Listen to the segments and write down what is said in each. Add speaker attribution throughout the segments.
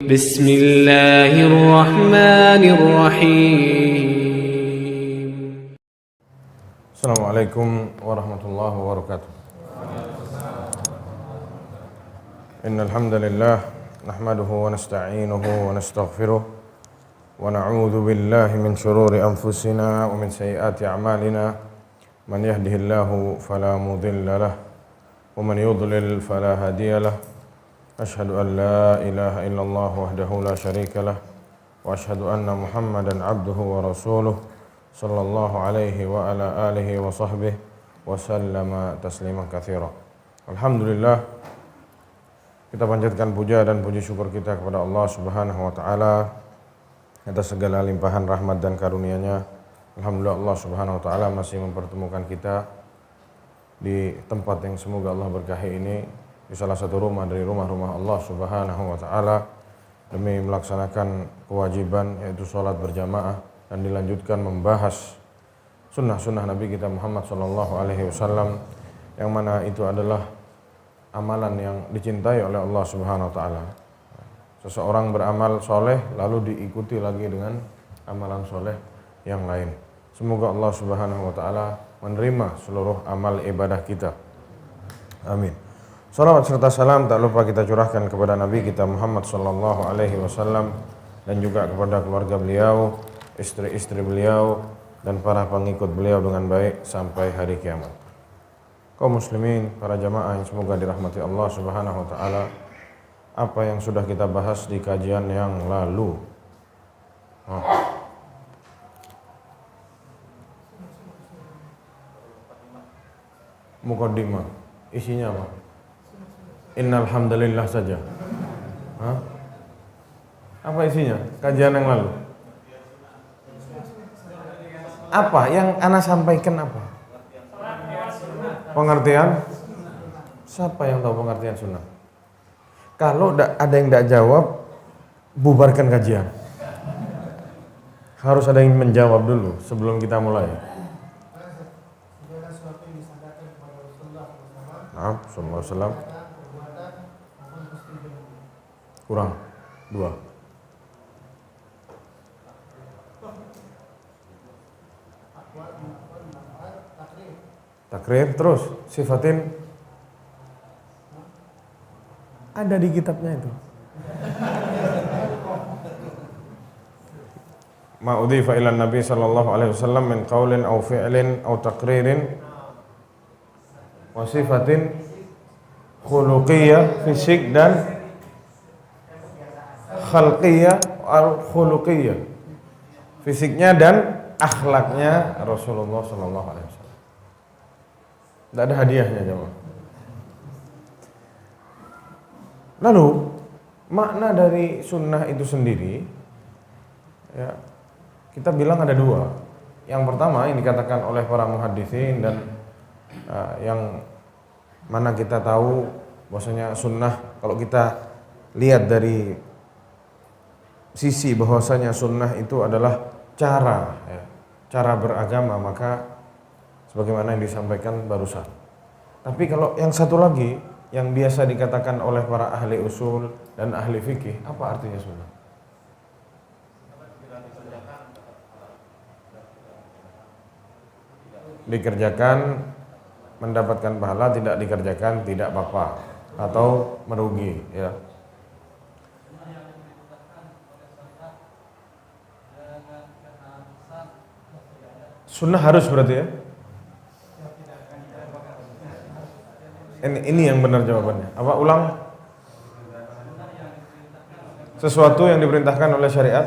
Speaker 1: بسم الله الرحمن الرحيم.
Speaker 2: السلام عليكم ورحمة الله وبركاته. إن الحمد لله نحمده ونستعينه ونستغفره ونعوذ بالله من شرور أنفسنا ومن سيئات أعمالنا من يهده الله فلا مضل له ومن يضلل فلا هادي له أشهد أن لا إله إلا الله وحده لا شريك له وأشهد أن محمدا عبده ورسوله صلى الله عليه وعلى آله وصحبه وسلم تسليما كثيرا. Alhamdulillah, kita panjatkan puja dan puji syukur kita kepada Allah Subhanahu wa taala atas segala limpahan rahmat dan karunia-Nya. Alhamdulillah, Allah Subhanahu wa taala masih mempertemukan kita di tempat yang semoga Allah berkahi ini, di salah satu rumah dari rumah-rumah Allah Subhanahu wa taala, demi melaksanakan kewajiban yaitu sholat berjamaah dan dilanjutkan membahas sunnah-sunnah Nabi kita Muhammad SAW, yang mana itu adalah amalan yang dicintai oleh Allah Subhanahu wa taala. Seseorang beramal soleh lalu diikuti lagi dengan amalan soleh yang lain. Semoga Allah Subhanahu wa taala menerima seluruh amal ibadah kita. Amin. Salawat serta salam tak lupa kita curahkan kepada Nabi kita Muhammad SAW dan juga kepada keluarga beliau, istri-istri beliau, dan para pengikut beliau dengan baik sampai hari kiamat. Kaum muslimin, para jamaah yang semoga dirahmati Allah Subhanahu wa taala, apa yang sudah kita bahas di kajian yang lalu? Muqaddimah, isinya apa? Innal hamdalillah saja. Apa isinya? Kajian yang lalu. Apa yang ana sampaikan apa? Pengertian? Siapa yang tahu pengertian sunnah? Kalau ada yang tidak jawab, bubarkan kajian. Harus ada yang menjawab dulu sebelum kita mulai. Nah, sallallahu alaihi wasallam. Kurang 2. Takrir, terus sifatin ada di kitabnya itu. Ma udhifa ila Nabi sallallahu alaihi wasallam min qaulin aw fi'lin aw taqririn wa sifatin khuluqiyyah, fisik dan khalqiyah al-khuluqiyah, fisiknya dan akhlaknya Rasulullah sallallahu alaihi wasallam. Tidak ada hadiahnya, jemaah. Lalu makna dari sunnah itu sendiri, ya, kita bilang ada 2. Yang pertama yang dikatakan oleh para muhaddisin dan yang mana kita tahu bahwasanya sunnah, kalau kita lihat dari sisi bahwasanya sunnah itu adalah cara beragama, maka sebagaimana yang disampaikan barusan. Tapi kalau yang satu lagi yang biasa dikatakan oleh para ahli usul dan ahli fikih, apa artinya sunnah? Dikerjakan mendapatkan pahala, tidak dikerjakan tidak apa-apa atau merugi, ya. Sunnah harus berarti, ya. Ini yang benar jawabannya. Apa, ulang? Sesuatu yang diperintahkan oleh syariat.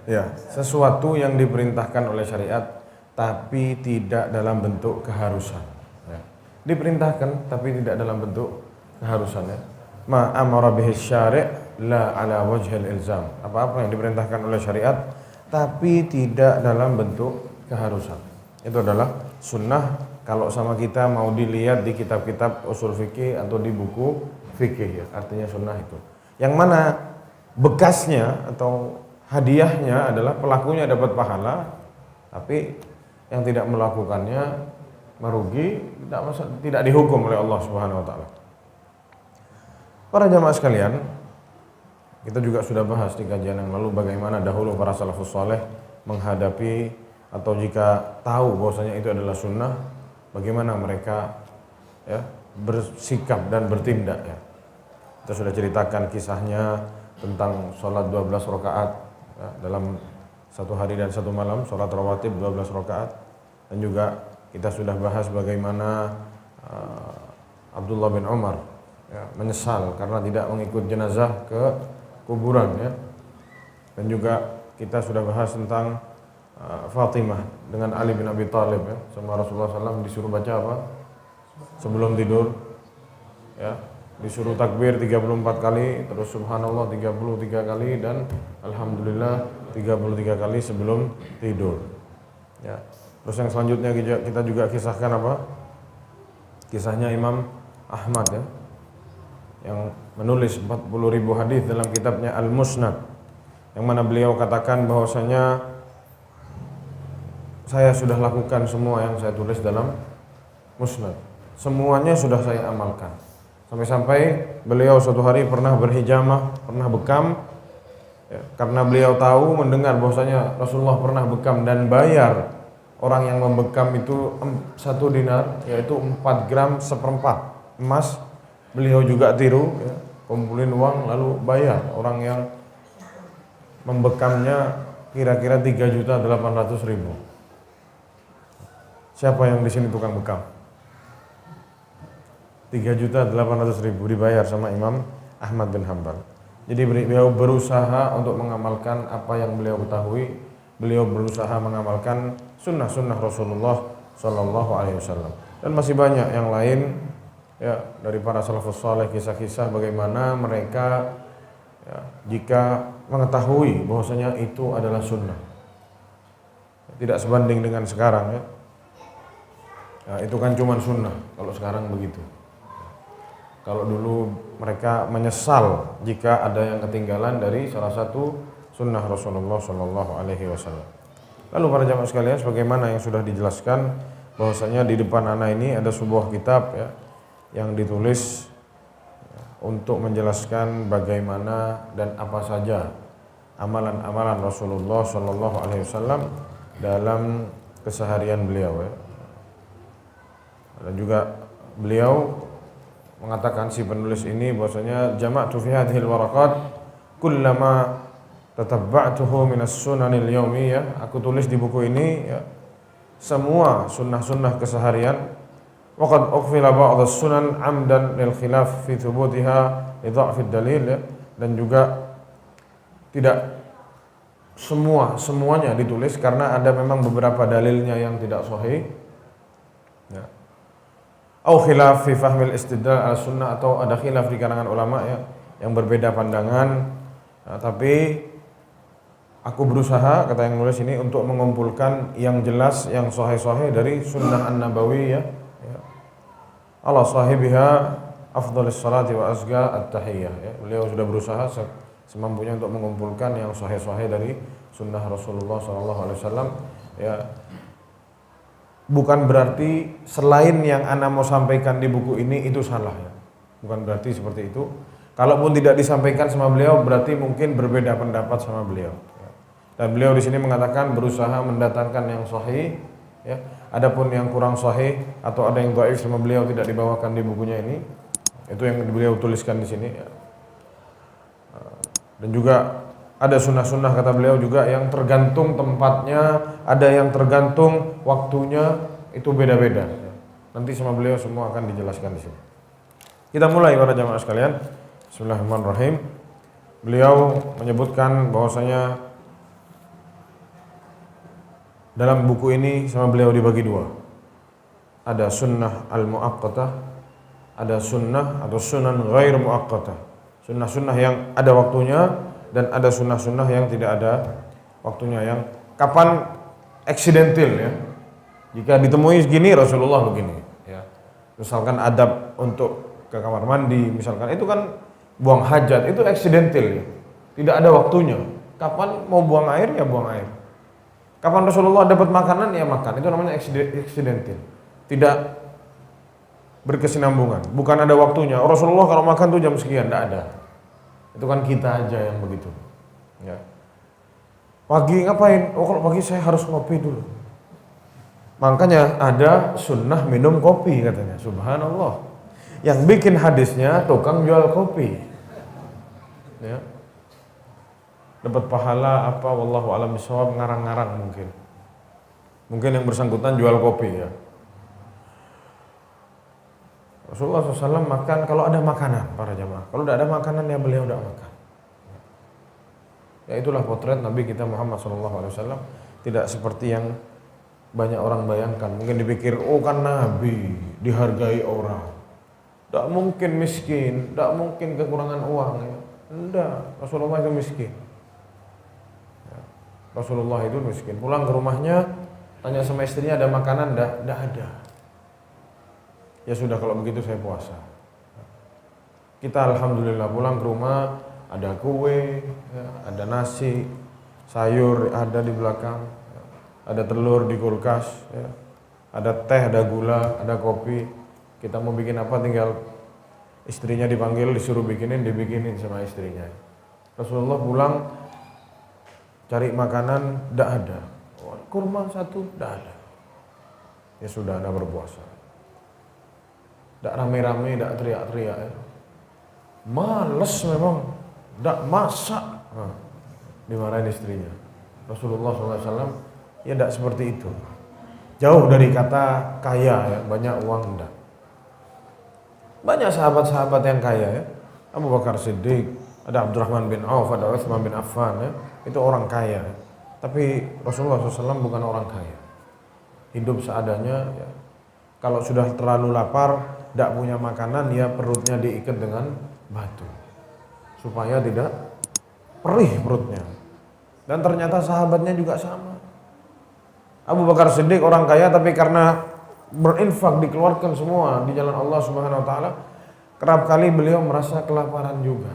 Speaker 2: Ya, sesuatu yang diperintahkan oleh syariat tapi tidak dalam bentuk keharusan, ya. Diperintahkan tapi tidak dalam bentuk keharusan, ya. Ma amara bihi syari' la ala wajhil ilzam. Apa-apa yang diperintahkan oleh syariat tapi tidak dalam bentuk keharusan, itu adalah sunnah. Kalau sama kita mau dilihat di kitab-kitab usul fikih atau di buku fikih, ya, artinya sunnah itu. Yang mana bekasnya atau hadiahnya adalah pelakunya dapat pahala, tapi yang tidak melakukannya merugi, tidak dihukum oleh Allah Subhanahu wa taala. Para jamaah sekalian, kita juga sudah bahas di kajian yang lalu bagaimana dahulu para salafus saleh menghadapi atau jika tahu bahwasanya itu adalah sunnah, bagaimana mereka ya bersikap dan bertindak ya. Kita sudah ceritakan kisahnya tentang sholat 12 rakaat ya, dalam satu hari dan satu malam, sholat rawatib 12 rakaat, dan juga kita sudah bahas bagaimana Abdullah bin Umar ya, menyesal karena tidak mengikut jenazah ke kuburan ya. Dan juga kita sudah bahas tentang Fatimah dengan Ali bin Abi Thalib ya, sama Rasulullah SAW disuruh baca apa? Sebelum tidur ya, disuruh takbir 34 kali, terus subhanallah 33 kali, dan alhamdulillah 33 kali sebelum tidur ya. Terus yang selanjutnya kita juga kisahkan apa? Kisahnya Imam Ahmad ya, yang menulis 40.000 hadis dalam kitabnya Al-Musnad, yang mana beliau katakan bahwasanya saya sudah lakukan semua yang saya tulis dalam Musnad, semuanya sudah saya amalkan. Sampai-sampai beliau suatu hari pernah berhijamah, pernah bekam ya, karena beliau tahu mendengar bahwasanya Rasulullah pernah bekam dan bayar orang yang membekam itu 1 dinar, yaitu 4 gram seperempat emas. Beliau juga tiru ya, kumpulin uang lalu bayar orang yang membekamnya kira-kira 3.800.000. Siapa yang di sini tukang bekam? 3.800.000 dibayar sama Imam Ahmad bin Hanbal. Jadi beliau berusaha untuk mengamalkan apa yang beliau ketahui. Beliau berusaha mengamalkan sunnah-sunnah Rasulullah Sallallahu Alaihi Wasallam. Dan masih banyak yang lain ya dari para salafus saleh, kisah-kisah bagaimana mereka ya, jika mengetahui bahwasanya itu adalah sunnah, tidak sebanding dengan sekarang ya. Ya, itu kan cuma sunnah kalau sekarang begitu. Kalau dulu mereka menyesal jika ada yang ketinggalan dari salah satu sunnah Rasulullah Sallallahu Alaihi Wasallam. Lalu para jamaah sekalian, sebagaimana yang sudah dijelaskan bahwasanya di depan anak ini ada sebuah kitab ya, yang ditulis ya, untuk menjelaskan bagaimana dan apa saja amalan-amalan Rasulullah Sallallahu Alaihi Wasallam dalam keseharian beliau ya. Dan juga beliau mengatakan, si penulis ini bahwasanya jama'tu fi hadhil waraqat kullama tatabba'tuhu minas sunanil yaumiyah, aku tulis di buku ini ya, semua sunnah-sunnah keseharian. Wa qad ughfila ba'd as-sunan 'amdan lil khilaf fi thubutiha li dha'fi ad-dalil ya. Dan juga tidak semuanya ditulis karena ada memang beberapa dalilnya yang tidak sahih ya. Au khilaf fi fahmil istidlal al-sunnah, atau ada khilaf di kalangan ulama ya yang berbeda pandangan. Nah, tapi aku berusaha, kata yang nulis ini, untuk mengumpulkan yang jelas, yang sahih-sahih dari sunnah an-nabawiyah ya. Ala sahibiha afdhalis salati wa azka at-tahiyyah ya. Beliau sudah berusaha semampunya untuk mengumpulkan yang sahih-sahih dari sunnah Rasulullah sallallahu alaihi wasallam ya. Bukan berarti selain yang ana mau sampaikan di buku ini itu salah ya. Bukan berarti seperti itu. Kalaupun tidak disampaikan sama beliau berarti mungkin berbeda pendapat sama beliau. Dan beliau di sini mengatakan berusaha mendatangkan yang sahih ya. Adapun yang kurang sahih atau ada yang dhaif sama beliau tidak dibawakan di bukunya ini. Itu yang beliau tuliskan di sini ya. Dan juga ada sunnah-sunnah, kata beliau, juga yang tergantung tempatnya, ada yang tergantung waktunya, itu beda-beda. Nanti sama beliau semua akan dijelaskan di sini. Kita mulai para jamaah sekalian. Bismillahirrahmanirrahim. Beliau menyebutkan bahwasanya dalam buku ini sama beliau dibagi dua. Ada sunnah al-muaqqatah, ada sunnah atau sunan ghair muaqqatah. Sunnah-sunnah yang ada waktunya, dan ada sunnah-sunnah yang tidak ada waktunya, yang kapan accidental ya. Jika ditemui segini Rasulullah begini ya. Misalkan adab untuk ke kamar mandi, misalkan itu kan buang hajat, itu accidental ya. Tidak ada waktunya. Kapan mau buang air ya buang air. Kapan Rasulullah dapat makanan ya makan. Itu namanya accidental. tidak berkesinambungan, bukan ada waktunya. Rasulullah kalau makan tuh jam sekian, tidak ada. Itu kan kita aja yang begitu. Ya. Pagi ngapain? Oh kalau pagi saya harus ngopi dulu. Makanya ada sunnah minum kopi katanya. Subhanallah. Yang bikin hadisnya tukang jual kopi. Ya. Dapat pahala apa? Wallahu a'lam bishawab, ngarang-ngarang mungkin. Mungkin yang bersangkutan jual kopi ya. Rasulullah SAW makan kalau ada makanan para jamaah. Kalau tidak ada makanan ya beliau tidak makan. Ya itulah potret Nabi kita Muhammad SAW. Tidak seperti yang banyak orang bayangkan. Mungkin dipikir, oh kan Nabi dihargai orang. Tidak mungkin miskin, tidak mungkin kekurangan uang. Ya. Tidak, Rasulullah itu miskin. Ya. Rasulullah itu miskin. Pulang ke rumahnya, tanya sama istrinya ada makanan? Tidak ada. Ya sudah kalau begitu saya puasa. Kita alhamdulillah pulang ke rumah ada kue, ya, ada nasi, sayur ada di belakang, ya, ada telur di kulkas, ya, ada teh, ada gula, ada kopi. Kita mau bikin apa tinggal istrinya dipanggil disuruh bikinin, dibikinin sama istrinya. Rasulullah pulang cari makanan, tidak ada. Kurma satu, tidak ada. Ya sudah, Anda berpuasa. Tidak rame-rame, tidak teriak-teriak. Ya. Males memang, tidak masak. Nah, dimarahin istrinya. Rasulullah SAW, ya tidak seperti itu. Jauh dari kata kaya, ya. Banyak uang, tidak. Banyak sahabat-sahabat yang kaya, ya. Abu Bakar Siddiq, ada Abdurrahman bin Auf, ada Utsman bin Affan, ya. Itu orang kaya. Ya. Tapi Rasulullah SAW bukan orang kaya. Hidup seadanya, ya. Kalau sudah terlalu lapar, tidak punya makanan, ya perutnya diikat dengan batu. Supaya tidak perih perutnya. Dan ternyata sahabatnya juga sama. Abu Bakar Siddiq orang kaya, tapi karena berinfak dikeluarkan semua di jalan Allah Subhanahu wa taala, kerap kali beliau merasa kelaparan juga.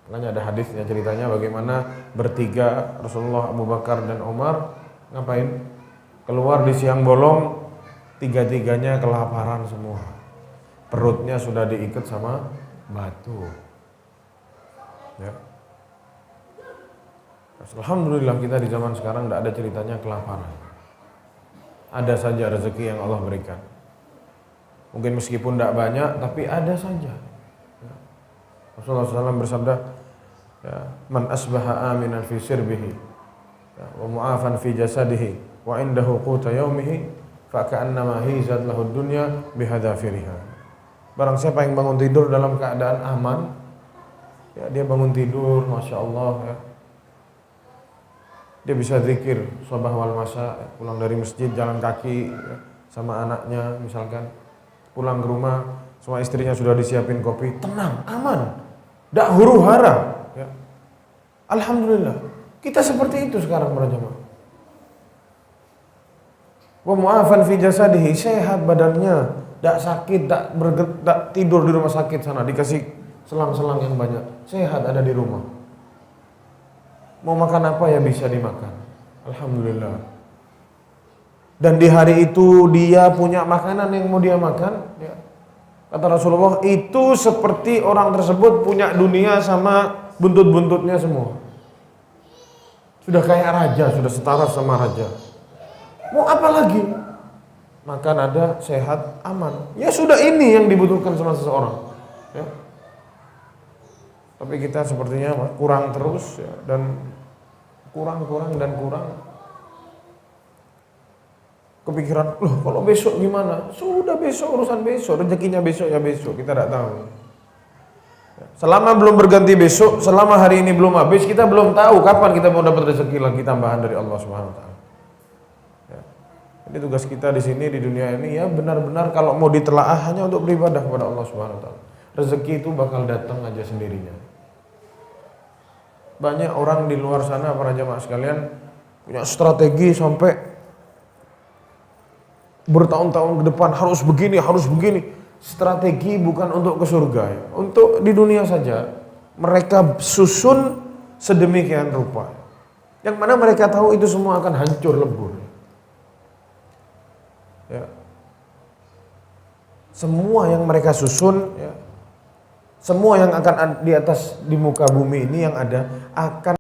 Speaker 2: Makanya ada hadisnya ceritanya bagaimana bertiga Rasulullah, Abu Bakar dan Umar ngapain? Keluar di siang bolong, tiga-tiganya kelaparan semua. Perutnya sudah diikat sama batu. Ya. Alhamdulillah kita di zaman sekarang tidak ada ceritanya kelaparan. Ada saja rezeki yang Allah berikan. Mungkin meskipun tidak banyak, tapi ada saja. Ya. Rasulullah SAW bersabda, ya, man asbaha aminan fi sirbihi, ya, wa mu'afan fi jasadihi, wa indahu quta yaumihi, fa ka'annama hizat lahu dunya bihadafiriha. Barang siapa yang bangun tidur dalam keadaan aman, ya, dia bangun tidur, Masya Allah, ya. Dia bisa zikir sabah wal masa, ya, pulang dari masjid jalan kaki, ya, sama anaknya misalkan, pulang ke rumah semua istrinya sudah disiapin kopi, tenang, aman, tidak huru hara, ya. Alhamdulillah kita seperti itu sekarang para jemaah. Wa mu'afan fi jasadihi, sehat badannya, tidak sakit, tidak tidur di rumah sakit sana dikasih selang-selang yang banyak, sehat ada di rumah. Mau makan apa ya bisa dimakan. Alhamdulillah. Dan di hari itu dia punya makanan yang mau dia makan, ya. Kata Rasulullah, itu seperti orang tersebut punya dunia sama buntut-buntutnya semua. Sudah kayak raja, sudah setara sama raja. Mau apa lagi? Makan ada, sehat, aman. Ya sudah, ini yang dibutuhkan sama seseorang, ya. Tapi kita sepertinya kurang terus, ya, dan kurang. Kepikiran, loh kalau besok gimana? Sudah besok, urusan besok, rezekinya besok ya besok, kita tidak tahu. Selama belum berganti besok, selama hari ini belum habis, kita belum tahu kapan kita mau dapat rezeki lagi tambahan dari Allah Subhanahu wa taala. Ya. Jadi tugas kita di sini di dunia ini ya benar-benar kalau mau ditelaah hanya untuk beribadah kepada Allah Subhanahu wa taala. Rezeki itu bakal datang aja sendirinya. Banyak orang di luar sana para jamaah sekalian punya strategi sampai bertahun-tahun ke depan harus begini. Strategi bukan untuk ke surga, ya. Untuk di dunia saja mereka susun sedemikian rupa, yang mana mereka tahu itu semua akan hancur lebur. ya, semua yang mereka susun, ya, semua yang akan di atas di muka bumi ini yang ada akan